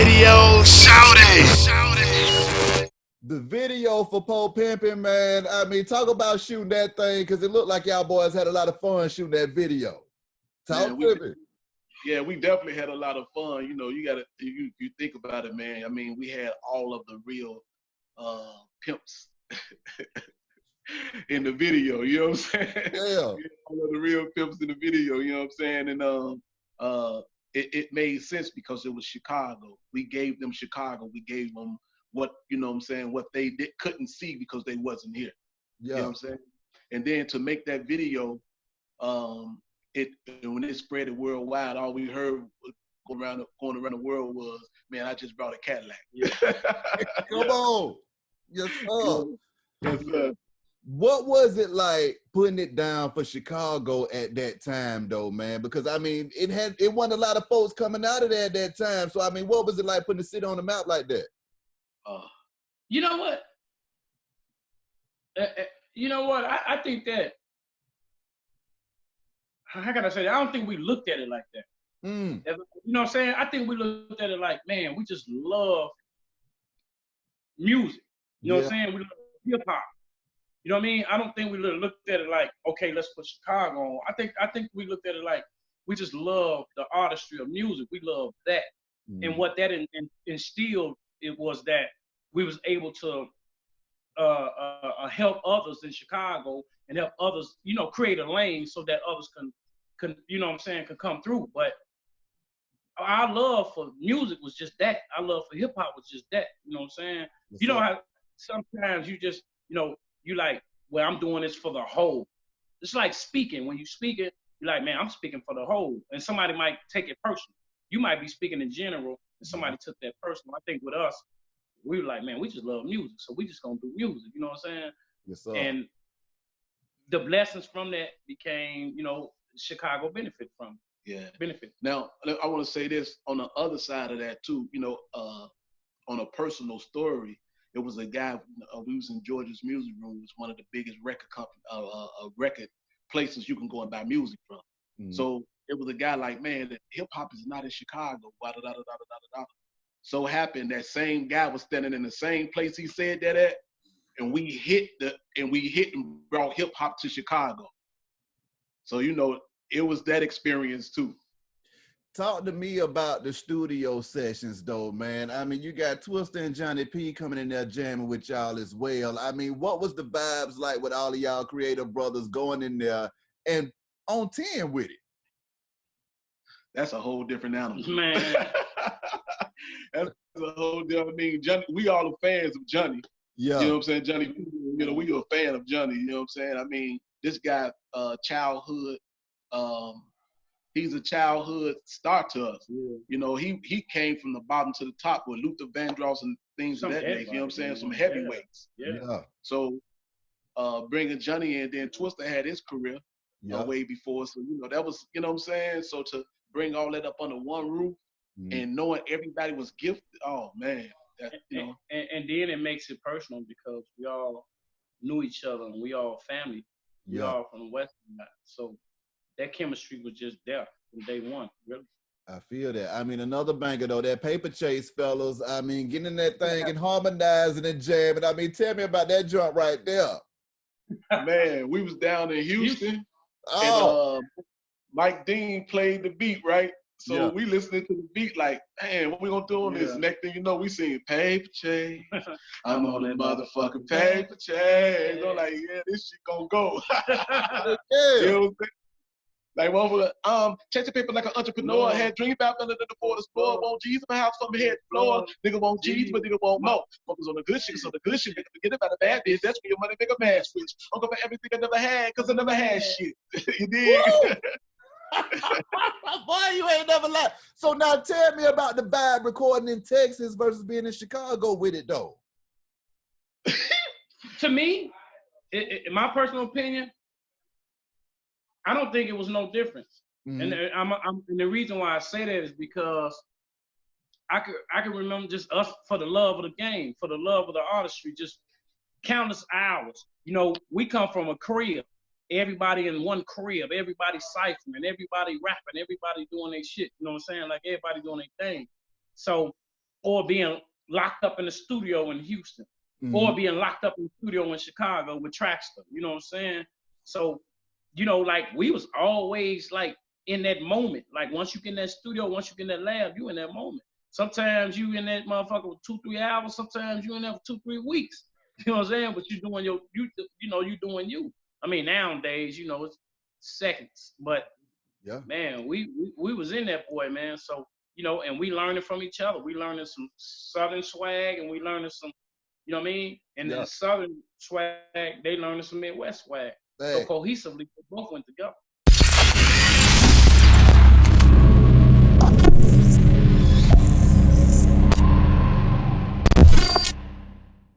video, shout it. The video for Pimpin, man. I mean, talk about shooting that thing, because it looked like y'all boys had a lot of fun shooting that video. Talk to me. Yeah, we definitely had a lot of fun. You know, you gotta you think about it, man. I mean, we had all of the real pimps in the video, you know what I'm saying? Yeah. All of the real pimps in the video, you know what I'm saying? And it made sense because it was Chicago. We gave them Chicago. We gave them what, you know what I'm saying, what they couldn't see because they wasn't here. Yeah. You know what I'm saying? And then to make that video, when it spread it worldwide, all we heard going around the world was, "Man, I just brought a Cadillac." Yeah. Come on. Yes, sir. Yes, sir. What was it like putting it down for Chicago at that time, though, man? Because I mean, it wasn't a lot of folks coming out of there at that time. So I mean, what was it like putting the city on the map like that? You know what? I think that, how can I say that? I don't think we looked at it like that. You know what I'm saying? I think we looked at it like, man, we just love music. You know what I'm saying? We love hip hop. You know what I mean? I don't think we looked at it like, okay, let's put Chicago on. I think we looked at it like, we just love the artistry of music. We love that. And what that instilled, it was that we was able to help others in Chicago and help others, you know, create a lane so that others can, you know what I'm saying, can come through. But our love for music was just that. Our love for hip hop was just that. You know what I'm saying? Yes, you know how sometimes you just, you know, you like, well, I'm doing this for the whole. It's like speaking. When you speak it, you're like, man, I'm speaking for the whole. And somebody might take it personal. You might be speaking in general, and somebody took that personal. I think with us, we were like, man, we just love music, so we just gonna do music. You know what I'm saying? Yes, sir. And the blessings from that became, you know, Chicago benefit from. Yeah. Benefit. Now, I want to say this on the other side of that too. You know, on a personal story, it was a guy. We was in Georgia's music room. It was one of the biggest record record places you can go and buy music from. So it was a guy like, man, that hip hop is not in Chicago. So happened that same guy was standing in the same place he said that at, and we hit and brought hip hop to Chicago. So, you know, it was that experience too. Talk to me about the studio sessions, though, man. I mean, you got Twister and Johnny P coming in there jamming with y'all as well. I mean, what was the vibes like with all of y'all creative brothers going in there and on 10 with it? That's a whole different animal, man. That's a whole different. I mean, Johnny, we all are fans of Johnny. Yeah. You know what I'm saying? Johnny, you know, we are a fan of Johnny. You know what I'm saying? I mean, this guy, childhood, he's a childhood star to us. Yeah. You know, he came from the bottom to the top with Luther Vandross and things of that nature. You know what I'm saying? Some heavyweights. Yeah. So bringing Johnny in, then Twister had his career way before. So, you know, that was, you know what I'm saying? So to bring all that up under one roof and knowing everybody was gifted, oh, man. That, you know. And then it makes it personal because we all knew each other and we all family. We all from the West. So that chemistry was just there from day one, really. I feel that. I mean, another banger, though, that Paper Chase, fellas. I mean, getting in that thing and harmonizing and jamming. I mean, tell me about that joint right there. Man, we was down in Houston. And Mike Dean played the beat, right? So we listening to the beat like, man, what we gonna do on this? Next thing you know, we sing Paper Chase. I'm on that motherfucking Paper Chase. I'm like, yeah, this shit gonna go. You know what I'm saying? Like one chase the paper like an entrepreneur. Had dream about under the border store. Won't G's in my house from the head floor. Nigga won't G's, but nigga won't more. Focus on the good shit, so the good shit. Nigga forget about the bad bitch. That's where your money make a mad switch. I'm going for everything I never had, cause I never had shit. You dig? Boy, you ain't never lied. So now tell me about the vibe recording in Texas versus being in Chicago with it, though. To me, in my personal opinion, I don't think it was no difference. And and the reason why I say that is because I can remember just us for the love of the game, for the love of the artistry, just countless hours. You know, we come from a crib. Everybody in one crib, everybody ciphering, everybody rapping, everybody doing their shit. You know what I'm saying? Like everybody doing their thing. So or being locked up in the studio in Houston, or being locked up in the studio in Chicago with Traxter. You know what I'm saying? So, you know, like we was always like in that moment. Like once you get in that studio, once you get in that lab, you in that moment. Sometimes you in that motherfucker with 2-3 hours. Sometimes you in there for 2-3 weeks. You know what I'm saying? But you doing you doing you. I mean, nowadays, you know, it's seconds. But yeah, man, we was in that, boy, man. So, you know, and we learning from each other. We learning some Southern swag, and we learning some, you know what I mean? And then Southern swag, they learning some Midwest swag. So cohesively, they both went together.